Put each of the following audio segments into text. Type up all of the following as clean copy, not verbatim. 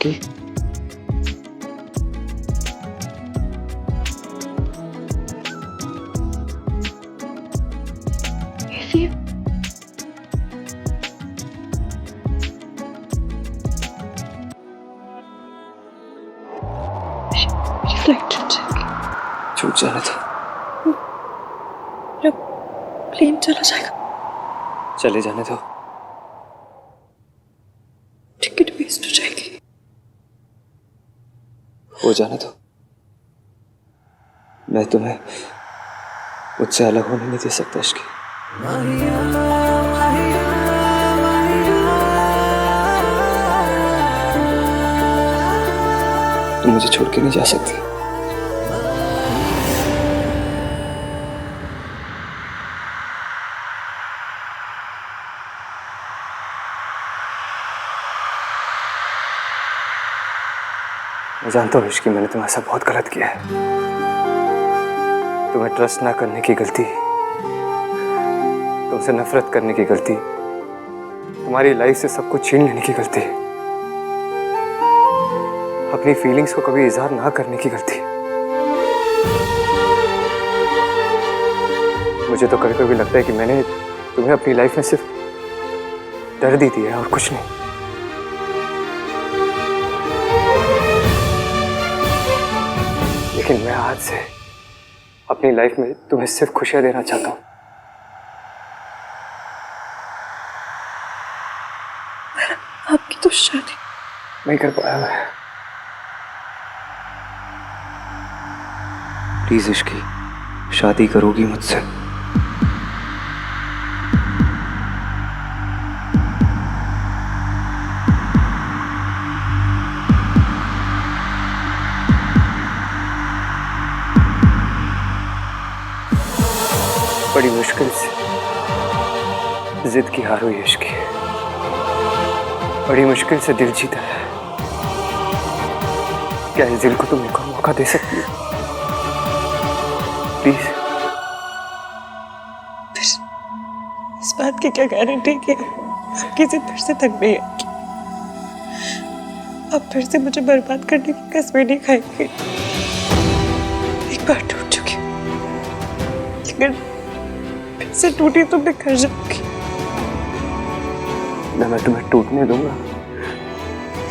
इश्की? छूट जाने दो। प्लेन चला जाएगा। चले जाने दो। टिकट वेस्ट हो जाएगी। हो जाने दो। मैं तुम्हें मुझसे अलग होने नहीं दे सकता इश्की। तुम मुझे छोड़ के नहीं जा सकती। मैं जानता हूँ इश्की, मैंने तुम्हारे साथ बहुत गलत किया है। तुम्हें ट्रस्ट ना करने की गलती, तुमसे नफरत करने की गलती, तुम्हारी लाइफ से सब कुछ छीन लेने की गलती, अपनी फीलिंग्स को कभी इजहार ना करने की गलती। मुझे तो कभी कभी लगता है कि मैंने तुम्हें अपनी लाइफ में सिर्फ दर्द ही दिया है और कुछ नहीं। लेकिन मैं आज से अपनी लाइफ में तुम्हें सिर्फ खुशियां देना चाहता हूं। आपकी तो शादी नहीं कर पाया मैं। प्लीज इश्की, शादी करोगी मुझसे? बड़ी मुश्किल से जिद की हार हुई इश्की। बड़ी मुश्किल से दिल जीता है। क्या इस दिल को तुम एक और मौका दे सकती हो? प्लीज। इस बात की क्या गारंटी कि आपकी जिद फिर से थक नहीं आएगी? आप फिर से मुझे बर्बाद करने की कसमें नहीं खाएंगे। एक बार टूट चुकी, अगर फिर से टूटी तो बिखर जाऊंगी। ना मैं तुम्हें टूटने दूंगा,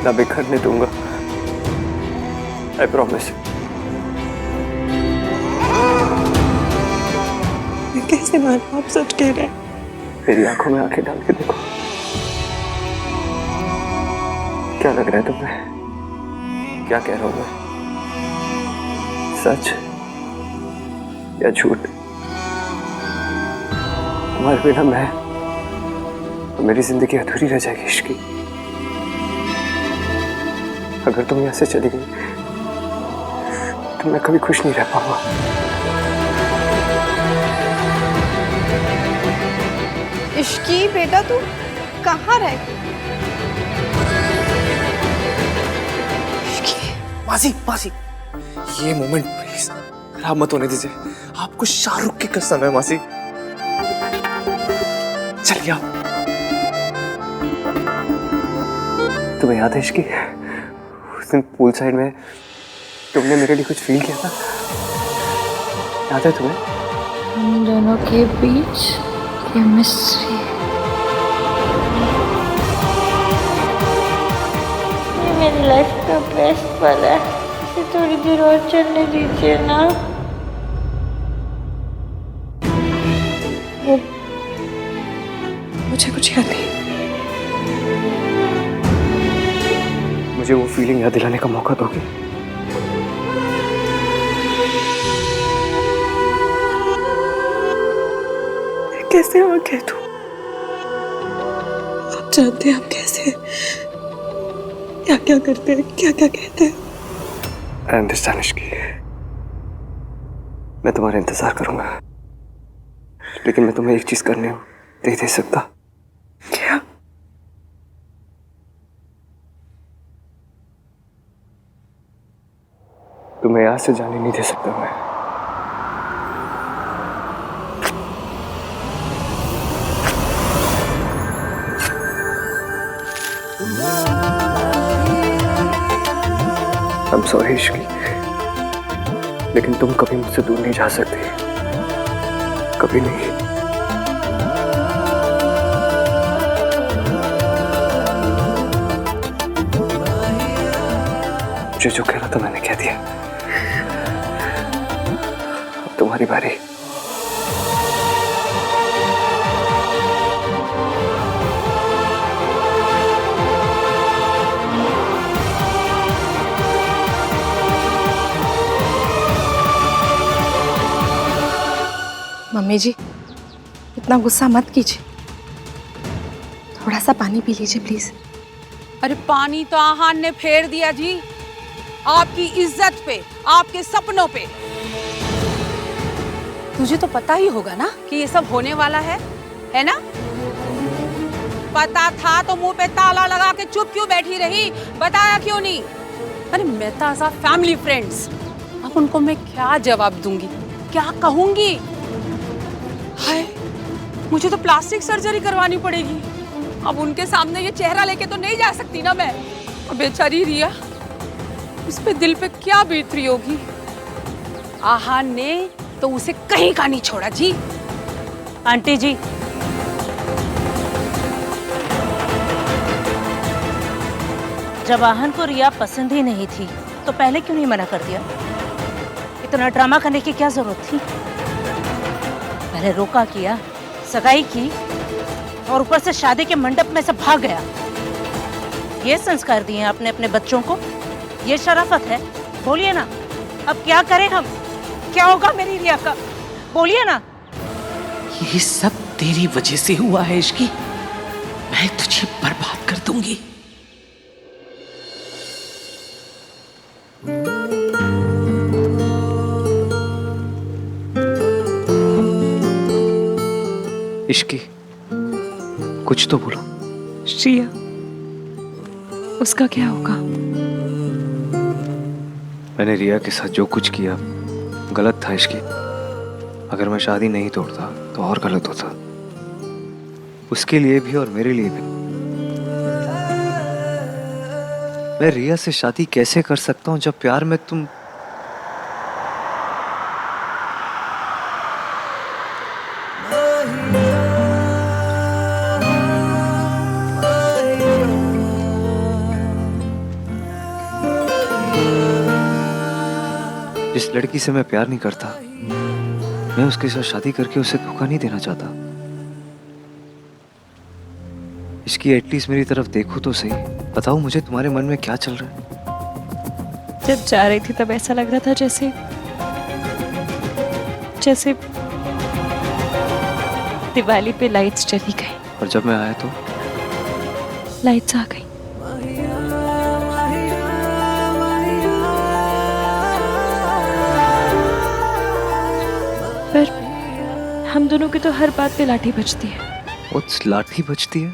ना बिखरने दूंगा। I promise. मैं कैसे मानूं आप सच कह रहे हैं? मेरी आंखों में आंखें डाल के देखो। क्या लग रहा है तुम्हें? क्या कह रहा हूं मैं? सच या झूठ? तुम्हारे बिना मैं तो मेरी जिंदगी अधूरी रह जाएगी इश्की। अगर तुम यहाँ से चली गई तो मैं कभी खुश नहीं रह पाऊंगा। इश्की बेटा, तू कहाँ रह गई? मासी, मासी, ये मोमेंट प्लीज खराब मत होने दीजिए। आपको शाहरुख की कसम है मासी। चलिए आप। तुम्हें याद है इश्की, उस दिन पूल साइड में तुमने मेरे लिए कुछ फील किया था? याद है तुम्हें? हम दोनों के बीच केमिस्ट्री। ये मेरी लाइफ का बेस्ट पल है। इसे थोड़ी देर और चलने दीजिए ना। मुझे कुछ याद नहीं। मुझे वो फीलिंग याद दिलाने का मौका दोगे? कैसे और कह दूं? आप जानते हैं हम कैसे, क्या क्या करते हैं, क्या क्या कहते हैं। आई अंडरस्टैंड इश्की, मैं तुम्हारा इंतजार करूंगा, लेकिन मैं तुम्हें एक चीज करने नहीं दे सकता। क्या? तुम्हें यहाँ से जाने नहीं दे सकता मैं। I'm sorry इश्की, लेकिन तुम कभी मुझसे दूर नहीं जा सकती, कभी नहीं। मुझे जो कहना था मैंने कह दिया, अब तुम्हारी बारी। मम्मी जी, इतना गुस्सा मत कीजिए, थोड़ा सा पानी पी लीजिए प्लीज। अरे पानी तो आहान ने फेर दिया जी, आपकी इज्जत पे, आपके सपनों पे। तुझे तो पता ही होगा ना कि ये सब होने वाला है ना? पता था तो मुंह पे ताला लगा के चुप क्यों बैठी रही, बताया क्यों नहीं? अरे मैं तो एज अ फैमिली फ्रेंड्स, अब उनको मैं क्या जवाब दूंगी, क्या कहूंगी? हाय, मुझे तो प्लास्टिक सर्जरी करवानी पड़ेगी। अब उनके सामने ये चेहरा लेके तो नहीं जा सकती ना मैं। अब बेचारी रिया, उस पे दिल पे क्या बीत रही होगी। आहान ने तो उसे कहीं का नहीं छोड़ा जी। आंटी जी, जब आहान को रिया पसंद ही नहीं थी तो पहले क्यों नहीं मना कर दिया? इतना ड्रामा करने की क्या जरूरत थी? पहले रोका किया, सगाई की और ऊपर से शादी के मंडप में से भाग गया। ये संस्कार दिए हैं आपने अपने बच्चों को? ये शराफत है? बोलिए ना, अब क्या करें हम? क्या होगा मेरी रिया का? बोलिए ना। ये सब तेरी वजह से हुआ है इश्की, मैं तुझे बर्बाद कर दूंगी। इश्की, कुछ तो बोलो। श्रिया, उसका क्या होगा? मैंने रिया के साथ जो कुछ किया गलत था इश्की। अगर मैं शादी नहीं तोड़ता तो और गलत होता, उसके लिए भी और मेरे लिए भी। मैं रिया से शादी कैसे कर सकता हूँ जब प्यार में तुम जिस लड़की से मैं प्यार नहीं करता, मैं उसके साथ शादी करके उसे धोखा नहीं देना चाहता। इसकी एटलीस्ट मेरी तरफ देखो तो सही, बताओ मुझे तुम्हारे मन में क्या चल रहा है। जब जा रही थी तब ऐसा लग रहा था जैसे दिवाली पे लाइट्स चली गई, और जब मैं आया तो लाइट्स आ गई। पर हम दोनों की तो हर बात पे लाठी बजती है। उस लाठी बजती है?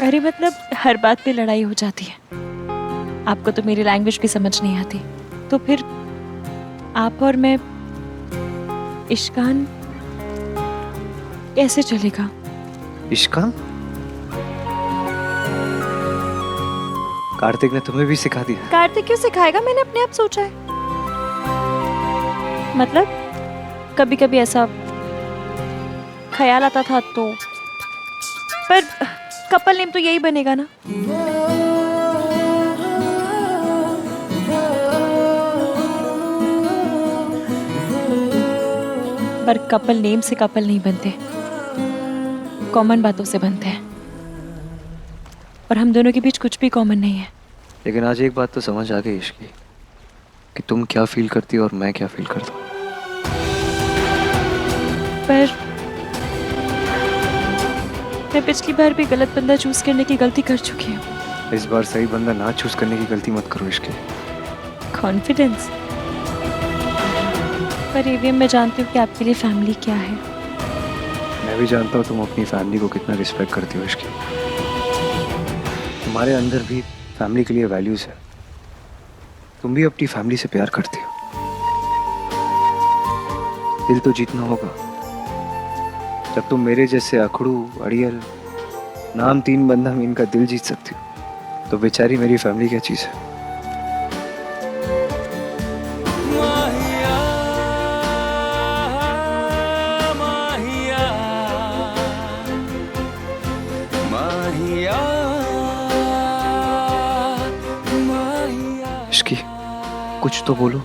अरे मतलब हर बात पे लड़ाई हो जाती है। आपको तो मेरी लैंग्वेज भी समझ नहीं आती, तो फिर आप और मैं इश्कान कैसे चलेगा? इश्कान? कार्तिक ने तुम्हें भी सिखा दिया? कार्तिक क्यों सिखाएगा, मैंने अपने आप सोचा है। मतलब कभी कभी ऐसा ख्याल आता था तो, पर कपल नेम तो यही बनेगा ना। पर कपल नेम से कपल नहीं बनते, कॉमन बातों से बनते हैं, और हम दोनों के बीच कुछ भी कॉमन नहीं है। लेकिन आज एक बात तो समझ आ गई इश्की, कि तुम क्या फील करती हो और मैं क्या फील करता हूँ। पर मैं पिछली बार भी गलत बंदा चूज करने की गलती कर चुकी हूँ। इस बार सही बंदा ना चूज करने की गलती मत करो इश्की। कॉन्फिडेंस। पर एवीएम मैं जानती हूँ कि आपके लिए फैमिली क्या है। मैं भी जानता हूँ तुम अपनी फैमिली को कितना रिस्पेक्ट करती हो इश्की। तुम्हारे अंदर भी फैमिली के लिए वैल्यूज है, तुम भी अपनी फैमिली से प्यार करती हो। दिल तो जीतना होगा। जब तुम मेरे जैसे अखड़ू अड़ियल नाम 3 बंदा में इनका दिल जीत सकती हो, तो बेचारी मेरी फैमिली क्या चीज़ है। कुछ तो बोलो,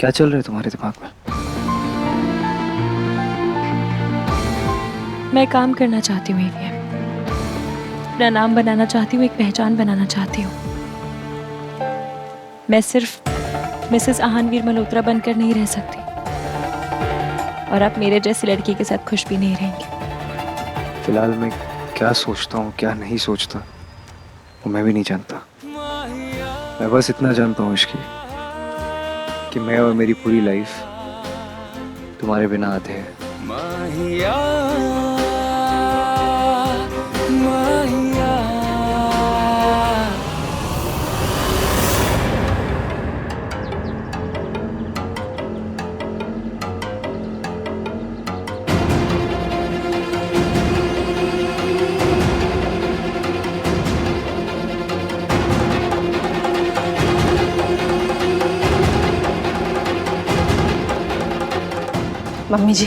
क्या चल रहा है तुम्हारे दिमाग में? मैं काम करना चाहती हूँ AVM, अपना नाम बनाना चाहती हूँ, एक पहचान बनाना चाहती हूँ। मैं सिर्फ मिसेस आहानवीर मल्होत्रा बनकर नहीं रह सकती, और आप मेरे जैसी लड़की के साथ खुश भी नहीं रहेंगे। फिलहाल मैं क्या सोचता हूँ क्या नहीं सोचता वो मैं भी नहीं जानता। मैं बस इतना जानता हूँ इश्की कि मैं और मेरी पूरी लाइफ तुम्हारे बिना आधे है। मम्मी जी,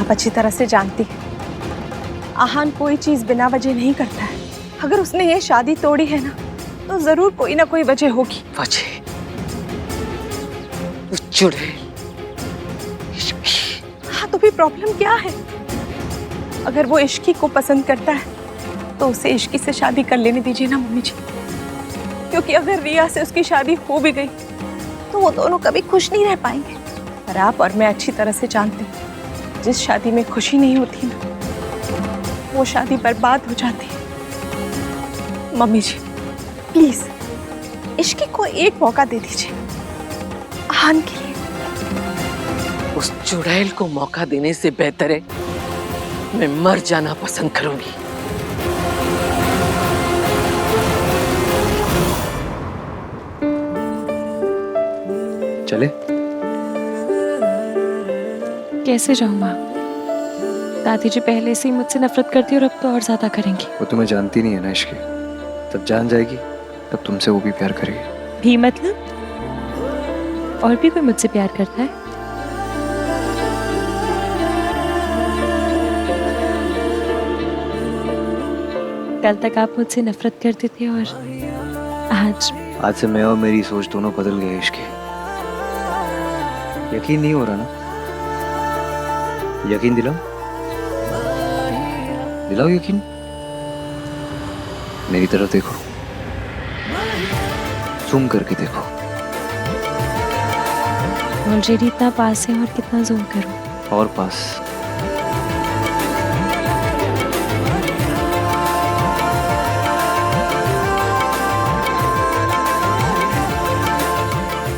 आप अच्छी तरह से जानती हैं आहान कोई चीज बिना वजह नहीं करता है। अगर उसने ये शादी तोड़ी है ना, तो जरूर कोई ना कोई वजह होगी। वजह? वो चुड़ैल इश्की। हाँ, तो भी प्रॉब्लम क्या है? अगर वो इश्की को पसंद करता है तो उसे इश्की से शादी कर लेने दीजिए ना मम्मी जी, क्योंकि अगर रिया से उसकी शादी हो भी गई तो वो दोनों कभी खुश नहीं रह पाएंगे। और आप और मैं अच्छी तरह से जानते हैं, जिस शादी में खुशी नहीं होती ना, वो शादी बर्बाद हो जाती है। मम्मी जी प्लीज इश्की को एक मौका दे दीजिए आहान के लिए। उस चुड़ैल को मौका देने से बेहतर है मैं मर जाना पसंद करूंगी। चले? कैसे जाऊँ माँ? दादी जी पहले से ही मुझसे नफरत करती और अब तो और ज्यादा करेंगी। वो तुम्हें जानती नहीं है ना इश्की, तब जान जाएगी तब तुमसे वो भी प्यार करेगी। भी मतलब? और भी कोई मुझसे प्यार करता है? कल तक आप मुझसे नफरत करते थे और आज से मैं और मेरी सोच दोनों बदल गए इश्की। यकीन नहीं हो रहा ना? यकीन दिलाओ, दिलाओ यकीन। मेरी तरफ देखो, जूम करके देखो। ऑलरेडी इतना पास है और कितना जूम करूं? और पास।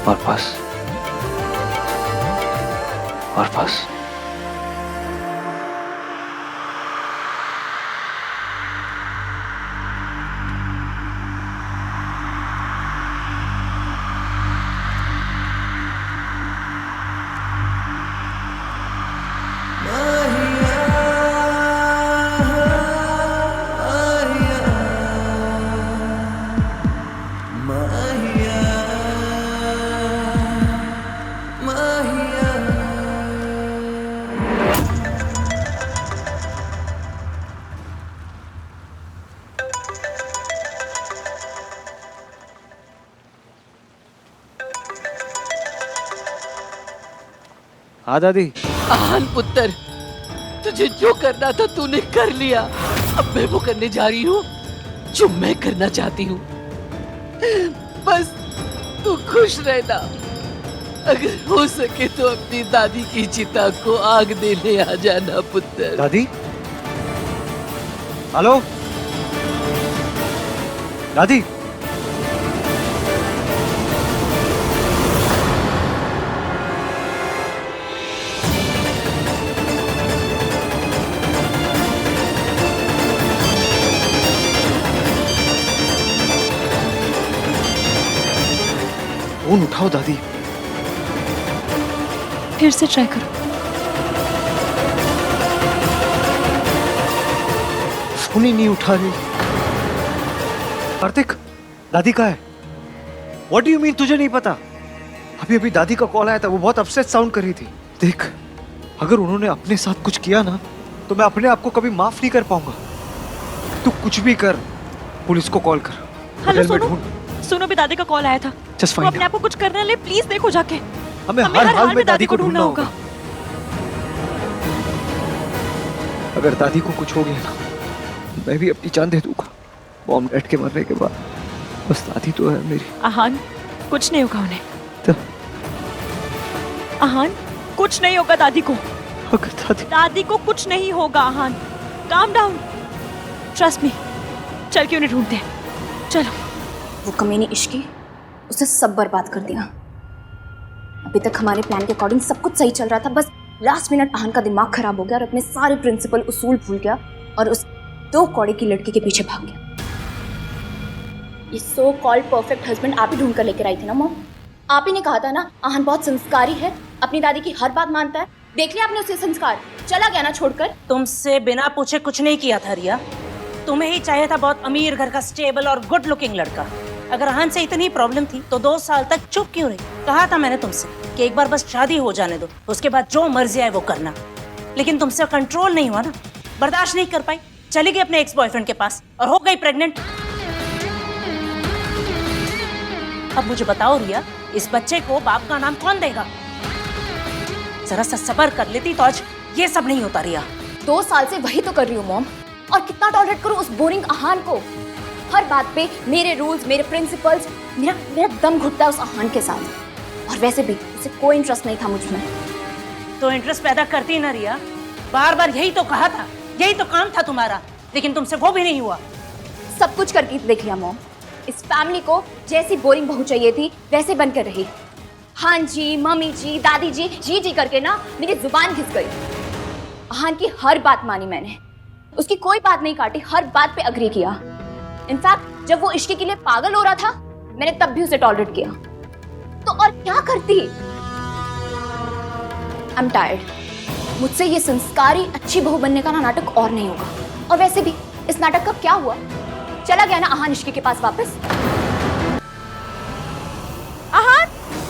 और पास। और पास। हाँ दादी। आहान पुत्र, तुझे जो करना था तूने कर लिया। अब मैं वो करने जा रही हूँ जो मैं करना चाहती हूँ। बस तू खुश रहना। अगर हो सके तो अपनी दादी की चिता को आग देने आ जाना पुत्र। दादी? हेलो दादी? फोन उठाओ दादी। फिर से ट्राई करो। फोन ही नहीं उठा रही। कार्तिक, दादी कहाँ है? What do you mean तुझे नहीं पता? अभी अभी दादी का कॉल आया था, वो बहुत अपसेट साउंड कर रही थी। देख, अगर उन्होंने अपने साथ कुछ किया ना तो मैं अपने आप को कभी माफ नहीं कर पाऊंगा। तू कुछ भी कर, पुलिस को कॉल कर। हेलो हेलमेट सोनू, ढूंढ। सुनो भी दादी का कॉल आया था। Just वो find अपने आप को कुछ करने ले, प्लीज देखो जाके। हमें हमें हर हाल में दादी को ढूंढना होगा। अगर दादी को कुछ हो गया ना, मैं भी अपनी जान दे दूंगा। मॉम डैड के मरने के बाद बस दादी तो है मेरी। आहान, कुछ नहीं होगा उन्हें। तो आहान, कुछ नहीं होगा दादी को। अगर दादी को कुछ नहीं होगा आहान। Calm down, trust me. चल के उन्हें ढूंढते हैं, चलो। वो कमीनी इश्की, उसने सब बर्बाद कर दिया। अभी तक हमारे प्लान के अकॉर्डिंग सब कुछ सही चल रहा था, बस लास्ट मिनट आहान का दिमाग खराब हो गया और अपने सारे प्रिंसिपल उसूल भूल गया और उस 2 कौड़े की लड़की के पीछे भाग गया। ये सो कॉल्ड परफेक्ट हस्बैंड आप ही ढूंढ कर लेकर आई थी ना मॉम। आप ही ने कहा था ना आहान बहुत संस्कारी है, अपनी दादी की हर बात मानता है। देख लिया आपने उसके संस्कार, चला गया ना छोड़कर। तुमसे बिना पूछे कुछ नहीं किया था रिया। तुम्हें ही चाहिए था बहुत अमीर घर का स्टेबल और गुड लुकिंग लड़का। अगर आहान से इतनी प्रॉब्लम थी तो 2 साल तक चुप क्यों रही? कहा था मैंने तुमसे कि एक बार बस शादी हो जाने दो, उसके बाद जो मर्जी आए वो करना। लेकिन तुमसे कंट्रोल नहीं हुआ ना, बर्दाश्त नहीं कर पाई, चली गई अपने एक्स बॉयफ्रेंड के पास और हो गई प्रेग्नेंट। अब मुझे बताओ रिया, इस बच्चे को बाप का नाम कौन देगा? जरा सा सब्र कर लेती तो आज ये सब नहीं होता रिया। 2 साल से वही तो कर रही हूँ मॉम, और कितना टॉलरेट करूँ उस बोरिंग आहान को। हर बात पे मेरे रूल्स, मेरे प्रिंसिपल्स, मेरा दम घुटता है उस आहान के साथ। और वैसे भी उसे कोई इंटरेस्ट नहीं था मुझ में। तो इंटरेस्ट पैदा करती ना रिया, बार बार यही तो कहा था, यही तो काम था तुम्हारा, लेकिन तुमसे वो भी नहीं हुआ। सब कुछ करके देख लिया मॉम। इस फैमिली को जैसी बोरिंग बहू चाहिए थी वैसे बनकर रही। हाँ जी, मम्मी जी, दादी जी, जी जी करके ना मेरी जुबान घिस गई। आहान की हर बात मानी मैंने, उसकी कोई बात नहीं काटी, हर बात पे अग्री किया। इनफैक्ट जब वो इश्क के लिए पागल हो रहा था मैंने तब भी उसे टॉलरेट किया। तो और क्या करती? I am tired. मुझसे ये संस्कारी अच्छी बहू बनने का ना नाटक और नहीं होगा। और वैसे भी इस नाटक का क्या हुआ? चला गया ना आहान इश्की के पास वापस। आहान,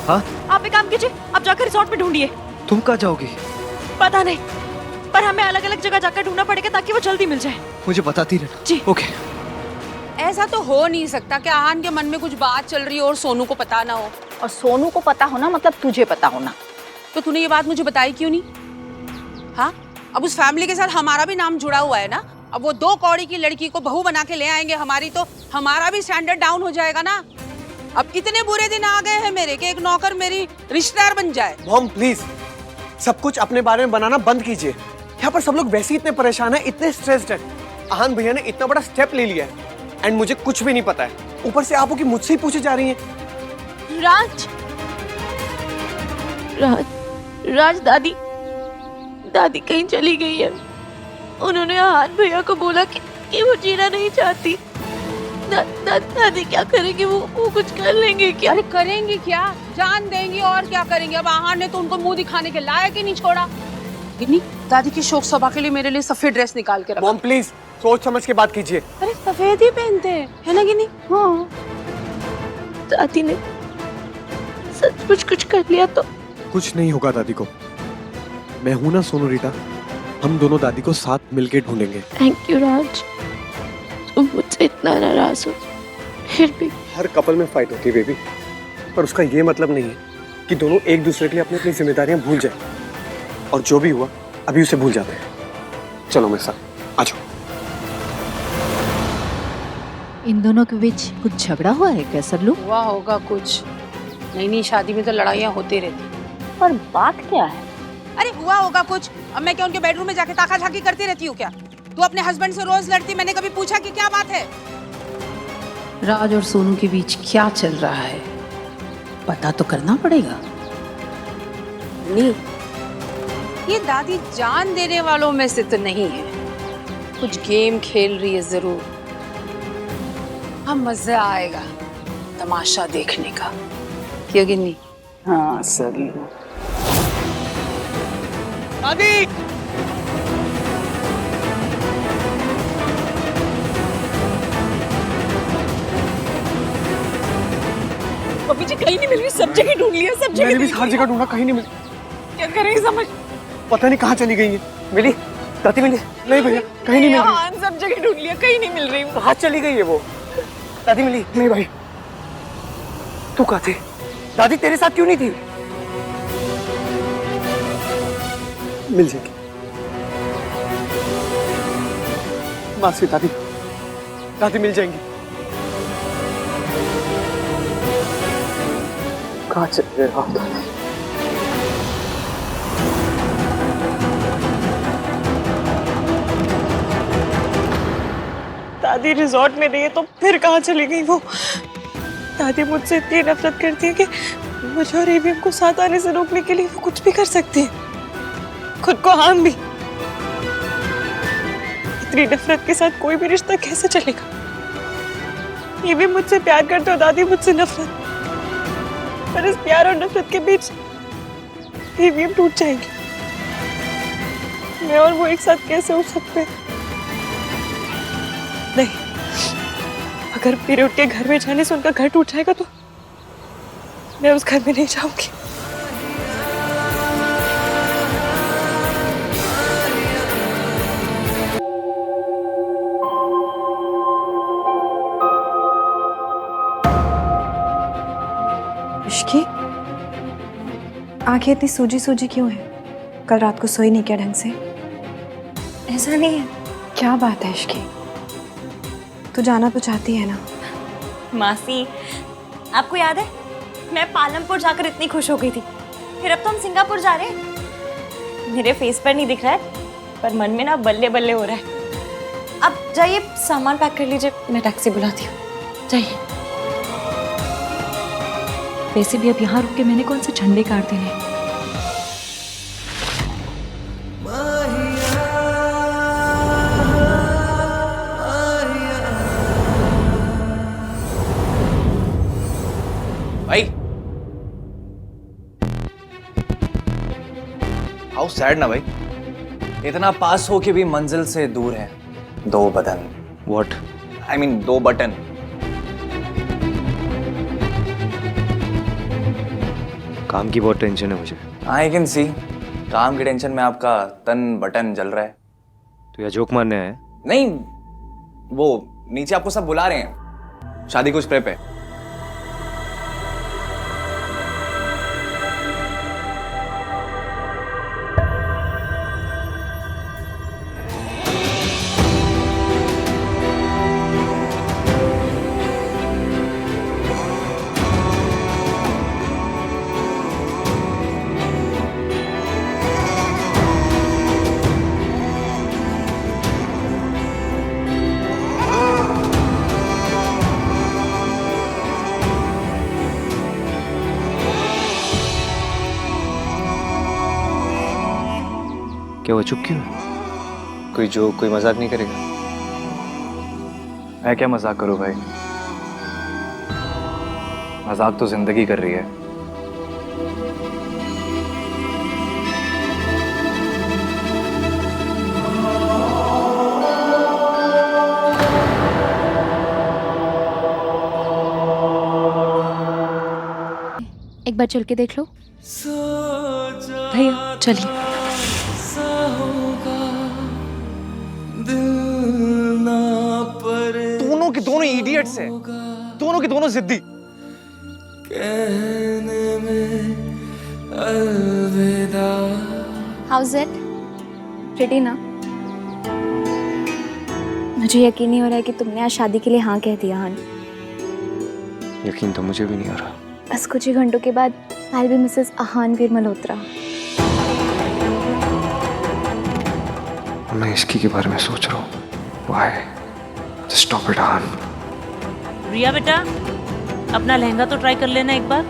हाँ? आप एक काम कीजिए, आप जाकर रिसोर्ट में ढूंढिए। तुम कहाँ जाओगी? पता नहीं, पर हमें अलग अलग जगह जाकर ढूंढना पड़ेगा ताकि वो जल्दी मिल जाए। मुझे बताती रहना। जी। ओके। ऐसा तो हो नहीं सकता कि आहान के मन में कुछ बात चल रही हो और सोनू को पता ना हो। और सोनू को पता होना मतलब तुझे पता होना। तो तूने ये बात मुझे बताई क्यों नहीं? हाँ, अब उस फैमिली के साथ हमारा भी नाम जुड़ा हुआ है ना। अब वो 2 कौड़ी की लड़की को बहू बना के ले आएंगे हमारी, तो हमारा भी स्टैंडर्ड डाउन हो जाएगा ना। अब इतने बुरे दिन आ गए हैं मेरे कि एक नौकर मेरी रिश्तेदार बन जाए। मॉम प्लीज, सब कुछ अपने बारे में बनाना बंद कीजिए। यहाँ पर सब लोग वैसे ही इतने परेशान हैं, इतने स्ट्रेस्ड हैं। आहान भैया ने इतना बड़ा स्टेप ले लिया है एंड मुझे कुछ भी नहीं पता है। ऊपर से आप हो कि मुझसे ही पूछे जा रही हैं। राज दादी कहीं चली गई है। उन्होंने आहान भैया को बोला कि वो जीना नहीं चाहती। दादी क्या करेंगे? वो कुछ कर लेंगे क्या? अरे करेंगी क्या, जान देंगी और क्या करेंगे। अब आहान ने तो उनको मुंह दिखाने के लायक ही नहीं छोड़ा। गिन्नी, दादी की शोक सभा के लिए मेरे लिए सफेद ड्रेस निकाल के रखो। मॉम प्लीज सोच समझ के बात कीजिए। अरे सफेद ही पहनते हैं, है ना गिन्नी? हाँ। दादी ने सच कुछ कर लिया तो कुछ नहीं होगा दादी को। मैं हूं ना सोनू रीटा, हम दोनों दादी को साथ मिलके ढूंढेंगे। थैंक यू राज, तुम मुझसे इतना नाराज हो फिर भी। हर कपल में फाइट होती है बेबी, पर उसका ये मतलब नहीं है कि दोनों एक दूसरे के लिए अपनी अपनी जिम्मेदारियां भूल जाए। और जो भी हुआ अभी उसे भूल जाते हैं। चलो मेरे साथ आ जाओ। इन दोनों के बीच कुछ झगड़ा हुआ है क्या सरलू? हुआ होगा कुछ, नई शादी में तो लड़ाइयाँ होती रहती। पर बात क्या है? अरे हुआ होगा कुछ। अब मैं क्या उनके बेडरूम में जाके ताका झाकी करती रहती हूँ क्या? तू अपने हस्बैंड से रोज लड़ती, मैंने कभी पूछा कि क्या बात है? राज और सोनू के बीच क्या चल रहा है पता तो करना पड़ेगा। नहीं, ये दादी जान देने वालों में से तो नहीं है, कुछ गेम खेल रही है जरूर। हम मजा आएगा तमाशा देखने का, क्यों गिन्नी? हाँ जरूर। दादी मम्मी जी कहीं नहीं मिल रही, सब जगह ढूंढ लिया, सब जगह। मैंने भी हर जगह ढूंढा, कहीं नहीं मिली। क्या करें समझ? पता नहीं कहाँ चली गई है। मिली? दादी मिली? नहीं भैया, कहीं नहीं मिल रही। सब जगह ढूंढ लिया, कहीं नहीं मिल रही। कहाँ चली गई है वो? दादी मिली? नहीं भाई, तू कहाँ थी? दादी तेरे साथ क्यों नहीं थी? मिल जाएगी मासी। दादी दादी मिल जाएंगी। कहाँ चले गए आप दादी? दादी रिजॉर्ट में नहीं है तो फिर कहाँ चली गई वो? दादी मुझसे इतनी नफरत करती है कि मुझे और एवीएम को साथ आने से रोकने के लिए वो कुछ भी कर सकती है, खुद को हार्म भी। इतनी नफरत के साथ कोई भी रिश्ता कैसे चलेगा? एवीएम मुझसे प्यार करते हो, दादी मुझसे नफरत। पर इस प्यार और नफरत के बीच एवीएम टूट जाएगी। मैं और वो एक साथ कैसे हो सकते हैं? नहीं, अगर मेरे उठ के घर में जाने से उनका घर टूट जाएगा तो मैं उस घर में नहीं जाऊंगी। इश्की, आंखें इतनी सूजी सूजी क्यों है? कल रात को सोई नहीं क्या ढंग से? ऐसा नहीं है। क्या बात है इश्की? तू जाना तो चाहती है ना? मासी, आपको याद है मैं पालमपुर जाकर इतनी खुश हो गई थी, फिर अब तो हम सिंगापुर जा रहे हैं। मेरे फेस पर नहीं दिख रहा है पर मन में ना बल्ले बल्ले हो रहा है। अब जाइए सामान पैक कर लीजिए, मैं टैक्सी बुलाती हूँ। जाइए। वैसे भी अब यहाँ रुक के मैंने कौन से झंडे गाड़ देने हैं? भाई हाउ सैड ना भाई, इतना पास हो के भी मंजिल से दूर है। दो button. What? I mean 2 button. काम की बहुत टेंशन है मुझे। I can see. काम की टेंशन में आपका तन बटन जल रहा है। तो यह जोक मारने आया? नहीं, वो नीचे आपको सब बुला रहे हैं शादी कुछ प्रेप है। क्या वो चुप क्यों है? कोई जोक, कोई मजाक नहीं करेगा? मैं क्या मजाक करूं भाई, मजाक तो जिंदगी कर रही है। एक बार चल के देख लो। भैया चलिए। दोनों के दोनों इडियट्स हैं, दोनों के दोनों जिद्दी। House it? प्रिटी ना? मुझे यकीन नहीं हो रहा है कि तुमने आज शादी के लिए हाँ कह दिया। हन, यकीन तो मुझे भी नहीं हो रहा। बस कुछ ही घंटों के बाद I will be Mrs Aahanveer Malhotra. मैं इसकी के बारे में सोच रहा हूँ। Why? Just stop it, आहान। रिया बेटा, अपना लहंगा तो ट्राई कर लेना एक बार।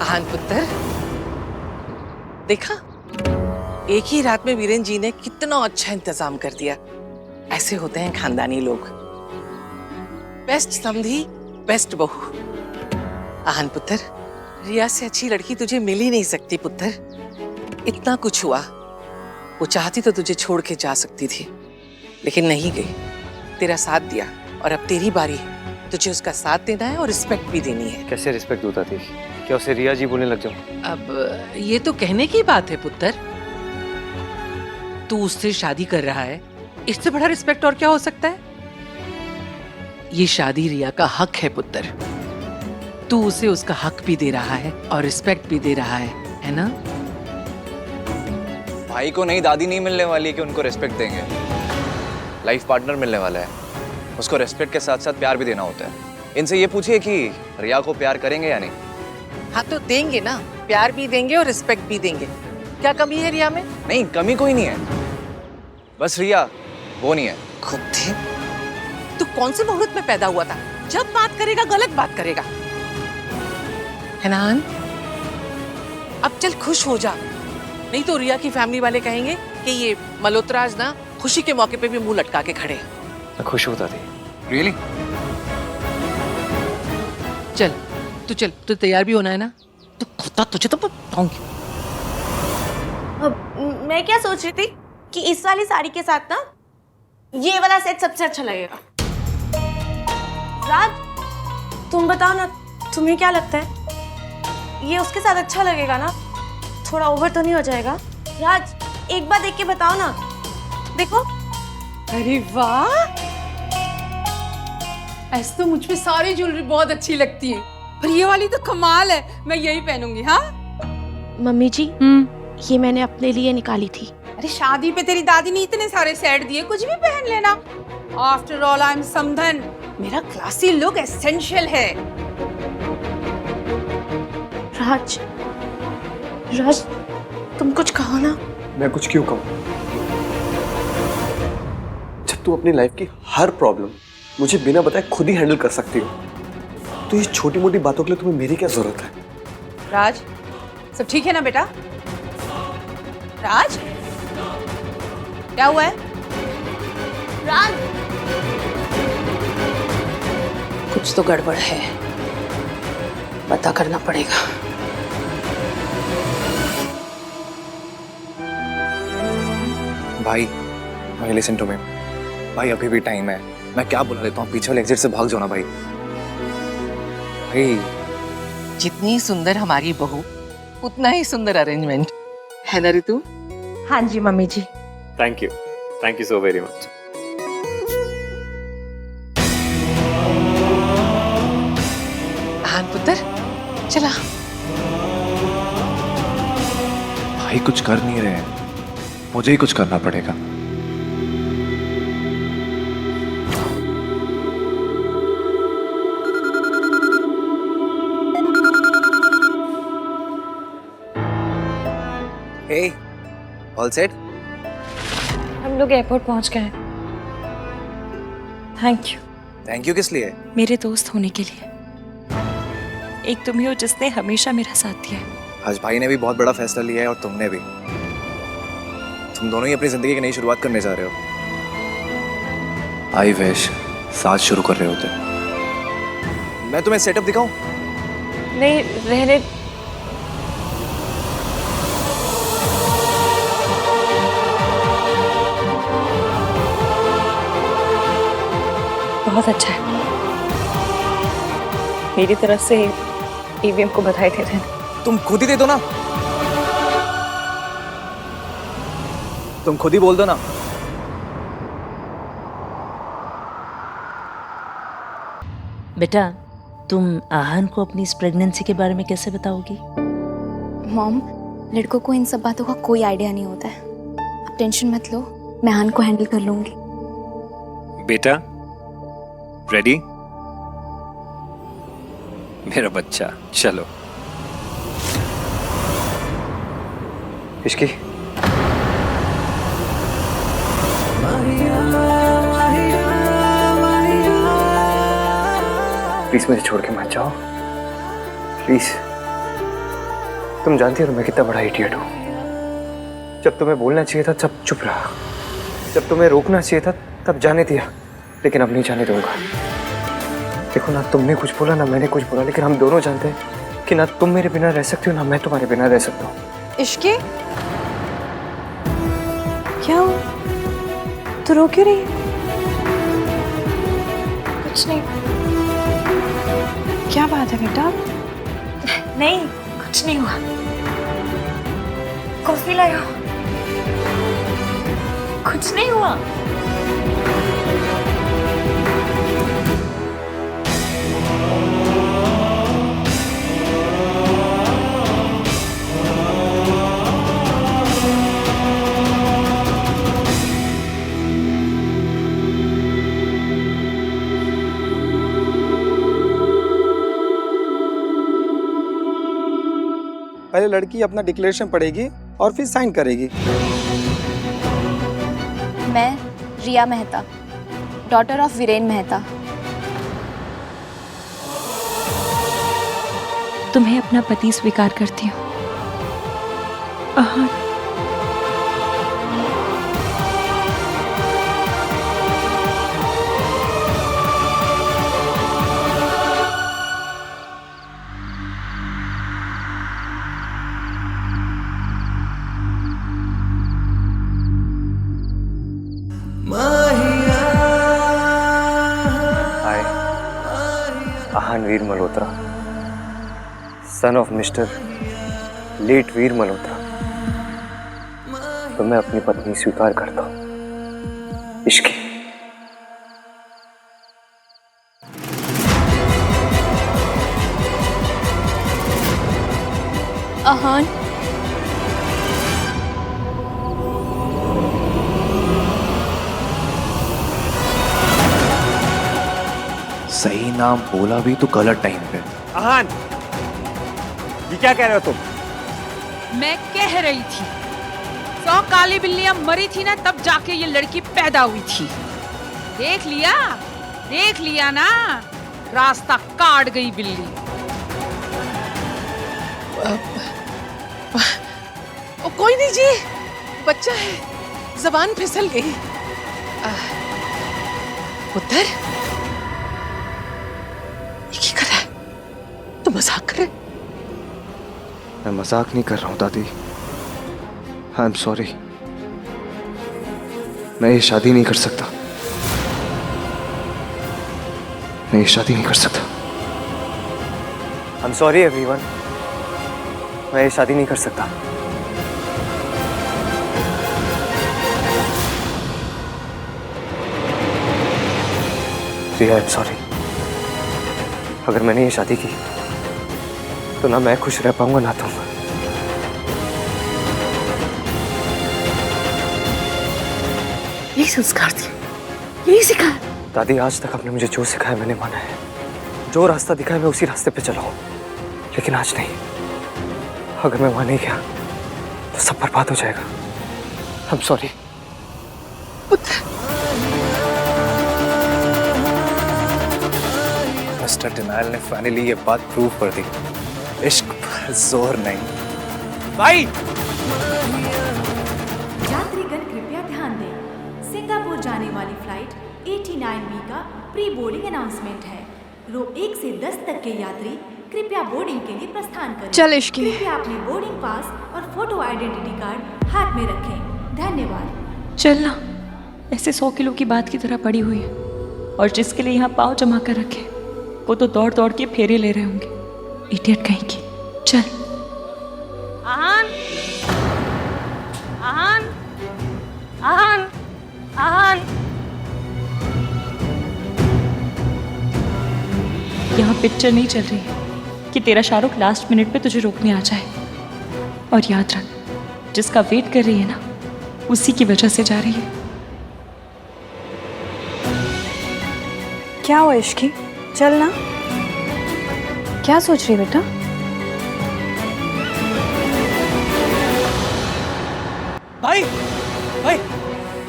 आहान पुत्र, देखा एक ही रात में वीरेन जी ने कितना अच्छा इंतजाम कर दिया। ऐसे होते हैं खानदानी लोग। बेस्ट समधी, बेस्ट बहू। आहान पुत्र, रिया से अच्छी लड़की तुझे मिल ही नहीं सकती पुत्र। इतना कुछ हुआ, वो चाहती तो तुझे छोड़ के जा सकती थी, लेकिन नहीं गई, तेरा साथ दिया। और अब तेरी बारी है, तुझे उसका साथ देना है और रिस्पेक्ट भी देनी है। कैसे रिस्पेक्ट होता थी? क्या उसे रिया जी बोलने लग जाऊं? अब ये तो कहने की बात है पुत्र। तू उससे शादी कर रहा है इससे बड़ा रिस्पेक्ट और क्या हो सकता है? ये शादी रिया का हक है पुत्र। तू उसे उसका हक भी दे रहा है और रिस्पेक्ट भी दे रहा है ना? भाई को नई दादी नहीं मिलने वाली कि उनको रिस्पेक्ट देंगे। लाइफ पार्टनर मिलने वाला है, उसको रिस्पेक्ट के साथ साथ प्यार भी देना होता है। इनसे ये पूछिए कि रिया को प्यार करेंगे या नहीं। हाँ तो देंगे ना, प्यार भी देंगे और रिस्पेक्ट भी देंगे। क्या कमी है रिया में? नहीं, कमी कोई नहीं है, बस रिया वो नहीं है। खुद थे तू कौन से मुहूर्त में पैदा हुआ था? जब बात करेगा गलत बात करेगा, है ना? अब चल खुश हो जा, नहीं तो रिया की फैमिली वाले कहेंगे कि ये मल्होत्राज ना खुशी के मौके पे भी मुंह लटका के खड़े हैं। मैं खुश होता थी। रियली? चल तू तैयार भी होना है ना? तो खुदा तुझे तो बताऊंगी। अब मैं क्या सोच रही थी कि इस वाली साड़ी के साथ ना ये वाला सेट सबसे अच्छा लगेगा। राज तुम बताओ ना, तुम्हें क्या लगता है ये उसके साथ अच्छा लगेगा ना? थोड़ा ओवर तो नहीं हो जाएगा? राज एक बार देख के बताओ ना। देखो। अरे वाह, ऐसे तो मुझ पे सारी ज्वेलरी बहुत अच्छी लगती है, पर ये वाली तो कमाल है, मैं यही पहनूंगी। हाँ मम्मी जी, ये मैंने अपने लिए निकाली थी। अरे शादी पे तेरी दादी ने इतने सारे सेट दिए, कुछ भी पहन लेना। आफ्टर ऑल आई एम समधन, मेरा क्लासी लुक एसेंशियल है। राज तुम कुछ कहो ना। मैं कुछ क्यों कहूँ? जब तू अपनी लाइफ की हर प्रॉब्लम मुझे बिना बताए खुद ही हैंडल कर सकती हो, तो ये छोटी मोटी बातों के लिए तुम्हें मेरी क्या जरूरत है? राज सब ठीक है ना बेटा? राज क्या हुआ है? राज कुछ तो गड़बड़ है, पता करना पड़ेगा। भाई लिसन टू मी भाई, अभी भी टाइम है। मैं क्या बुला देता हूँ, पीछे वाले एग्जिट से भाग जाओ ना भाई। जितनी सुंदर हमारी बहू उतना ही सुंदर अरेंजमेंट है ना रितु? हाँ ji mummy ji. Thank you so very much. हाँ पुत्र चला। भाई कुछ कर नहीं रहे हैं, मुझे ही कुछ करना पड़ेगा। Hey, all set? हम लोग एयरपोर्ट पहुंच गए हैं। Thank you. थैंक यू किस लिए? मेरे दोस्त होने के लिए। एक तुम ही हो जिसने हमेशा मेरा साथ दिया है। आज भाई ने भी बहुत बड़ा फैसला लिया है और तुमने भी। तुम दोनों ही अपनी जिंदगी की नई शुरुआत करने जा रहे हो। आई विश साथ शुरू कर रहे होते। मैं तुम्हें सेटअप दिखाऊं? नहीं रहने। बहुत अच्छा है। मेरी तरफ से ईवीएम को बधाई दे देना। तुम खुद ही दे दो ना, तुम खुद ही बोल दो ना। बेटा तुम आहन को अपनी इस प्रेगनेंसी के बारे में कैसे बताओगी? मॉम, लड़कों को इन सब बातों का कोई आइडिया नहीं होता है। आप टेंशन मत लो, मैं आहन को हैंडल कर लूंगी। बेटा रेडी? मेरा बच्चा, चलो। इश्की प्लीज मुझे छोड़ के मत जाओ, प्लीज। तुम जानती हो मैं कितना बड़ा इडियट हूँ। जब तुम्हें बोलना चाहिए था तब चुप रहा, जब तुम्हें रोकना चाहिए था तब जाने दिया, लेकिन अब नहीं जाने दूंगा। देखो ना तुमने कुछ बोला ना मैंने कुछ बोला, लेकिन हम दोनों जानते हैं कि ना तुम मेरे बिना रह सकती हो ना मैं तुम्हारे बिना रह सकता हूँ। इश्के क्या हो, तू रो क्यों रही है? कुछ नहीं। क्या बात है बेटा? नहीं कुछ नहीं हुआ। कॉफी लाया। कुछ नहीं हुआ। पहले लड़की अपना डिक्लेरेशन पढ़ेगी और फिर साइन करेगी। मैं रिया मेहता, डॉटर ऑफ वीरेन मेहता। तुम्हें अपना पति स्वीकार करती हूँ। Aahan, hi, Aahan Veer Malhotra, son of mister late Veer Malhotra. तो मैं अपनी पत्नी स्वीकार करता हूँ, इश्की। आहान, सही नाम बोला भी तो गलत टाइम पे। आहान, ये क्या कह रहे हो तुम? मैं कह रही थी 100 काली बिल्लियां मरी थी ना, तब जाके ये लड़की पैदा हुई थी। देख लिया ना, रास्ता काट गई बिल्ली। कोई नहीं जी, बच्चा है, जबान फिसल गई। पुत्र, ये कर रहा है? तू मजाक कर रहा है? मैं मजाक नहीं कर रहा हूँ दादी। I am sorry. मैं ये शादी नहीं कर सकता। मैं ये शादी नहीं कर सकता। I am sorry everyone. मैं ये शादी नहीं कर सकता। रिया, आई एम सॉरी। अगर मैंने ये शादी की तो ना मैं खुश रह पाऊंगा ना तुम। यही संस्कार थे, यही सिखाया। दादी, आज तक आपने मुझे जो सिखाया मैंने माना है। जो रास्ता दिखाया मैं उसी रास्ते पे चला हूं, लेकिन आज नहीं। अगर मैं वहां नहीं गया तो सब बर्बाद हो जाएगा। I am sorry. Mister denial ने फाइनली ये बात प्रूव कर दी, इश्क पर जोर नहीं। भाई, यात्रीगण कृपया ध्यान दें, सिंगापुर जाने वाली फ्लाइट 89B का प्री बोर्डिंग अनाउंसमेंट है। रो 1 से 10 तक के यात्री कृपया बोर्डिंग के लिए प्रस्थान करें। चल इश्की। कृपया अपने बोर्डिंग पास और फोटो आइडेंटिटी कार्ड हाथ में रखें। धन्यवाद। चलना ऐसे 100 किलो की बात की तरह पड़ी हुई है, और जिसके लिए यहाँ पाँव जमा कर रखे वो तो दौड़ दौड़ के फेरे ले रहे होंगे। इडियट कहीं की। चल। आहान, आहान, आहान, आहान। यहाँ पिक्चर नहीं चल रही है कि तेरा शाहरुख लास्ट मिनट पे तुझे रोकने आ जाए। और याद रख, जिसका वेट कर रही है ना, उसी की वजह से जा रही है। क्या हुआ इश्की? चल ना। क्या सोच रही बेटा? भाई,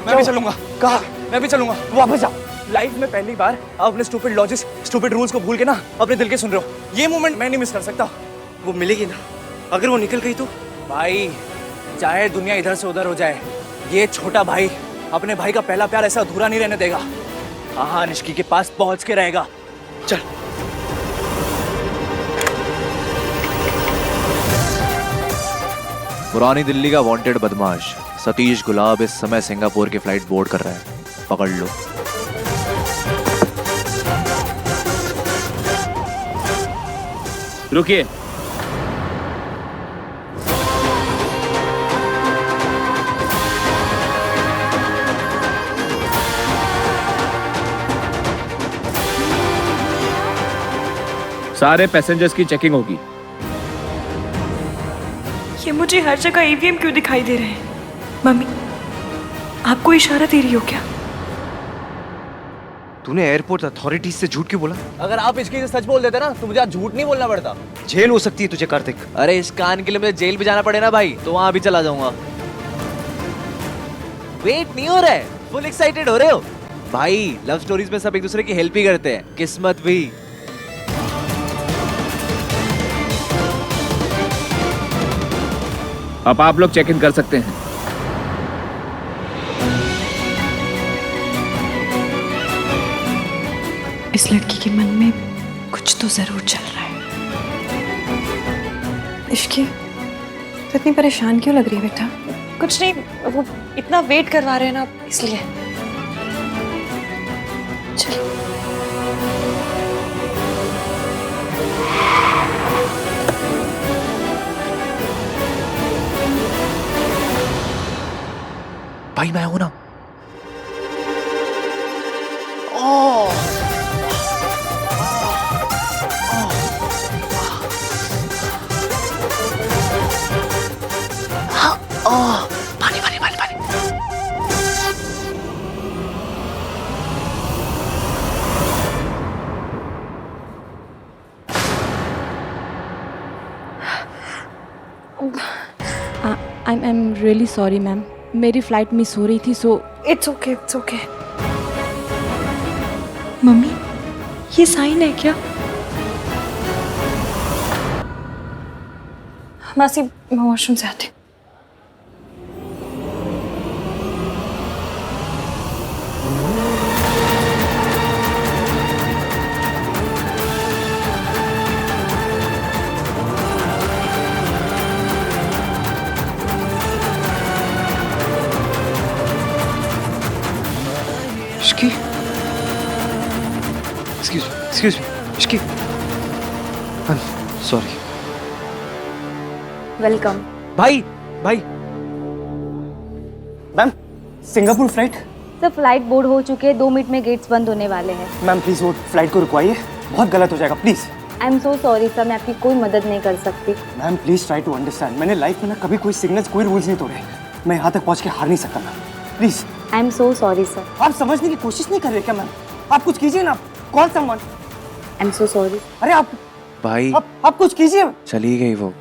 मैं भी चलूंगा। कहा? मैं भी चलूंगा। वापस जाओ। लाइफ में पहली बार आप अपने स्टूपिड लॉजिक्स, स्टूपिड रूल्स को भूल के ना अपने दिल के सुन रहे हो। ये मोमेंट मैं नहीं मिस कर सकता। वो मिलेगी ना? अगर वो निकल गई तो? भाई, चाहे दुनिया इधर से उधर हो जाए, ये छोटा भाई अपने भाई का पहला प्यार ऐसा अधूरा नहीं रहने देगा। आहान इश्की के पास पहुंच के रहेगा। चल। पुरानी दिल्ली का वांटेड बदमाश सतीश गुलाब इस समय सिंगापुर की फ्लाइट बोर्ड कर रहा है। पकड़ लो। रुकिए। सारे पैसेंजर्स की चेकिंग होगी। ये मुझे हर जगह ईवीएम क्यों दिखाई दे रहे हैं? मम्मी, आपको इशारा दे रही हो क्या? तूने एयरपोर्ट अथॉरिटीज से झूठ क्यों बोला? अगर आप इसकी से सच बोल देते ना तो मुझे आज झूठ नहीं बोलना पड़ता। जेल हो सकती है तुझे कार्तिक। अरे इस कान के लिए मुझे जेल भी जाना पड़े ना भाई, तो वहां भी चला जाऊंगा। वेट नहीं हो रहा है, फुल एक्साइटेड हो रहे हो भाई? लव स्टोरीज में सब एक दूसरे की हेल्प ही करते हैं, किस्मत भी। अब आप लोग चेक इन कर सकते हैं। इस लड़की के मन में कुछ तो जरूर चल रहा है। इश्की, तो इतनी परेशान क्यों लग रही है बेटा? कुछ नहीं, वो इतना वेट करवा रहे हैं ना, इसलिए। चलो। भाई मैं हूं ना। पानी पानी पानी पानी। I'm really sorry मैम, मेरी फ्लाइट मिस हो रही थी, so it's okay, it's okay. Mummy, ये साइन है क्या? मासी, मैं वॉशरूम से आती हूँ। Ishki, excuse me, Ishki, sorry. Welcome. भाई ma'am, Singapore flight. Sir flight board हो चुके हैं, 2 मिनट में गेट्स बंद होने वाले हैं। मैम प्लीज वो फ्लाइट को रुकवाइए, बहुत गलत हो जाएगा please. I am so sorry sir, मैं आपकी कोई मदद नहीं कर सकती। Ma'am please try to understand, मैंने लाइफ में ना कभी कोई सिग्नल्स, कोई रूल्स नहीं तोड़े। मैं यहाँ तक पहुँच के हार नहीं सकता ma'am, please. I am so sorry sir. आप समझने की कोशिश नहीं कर रहे क्या मैम? आप कुछ कीजिए ना। कौन someone? I am so sorry. अरे आप भाई आप कुछ कीजिए। चली गई वो।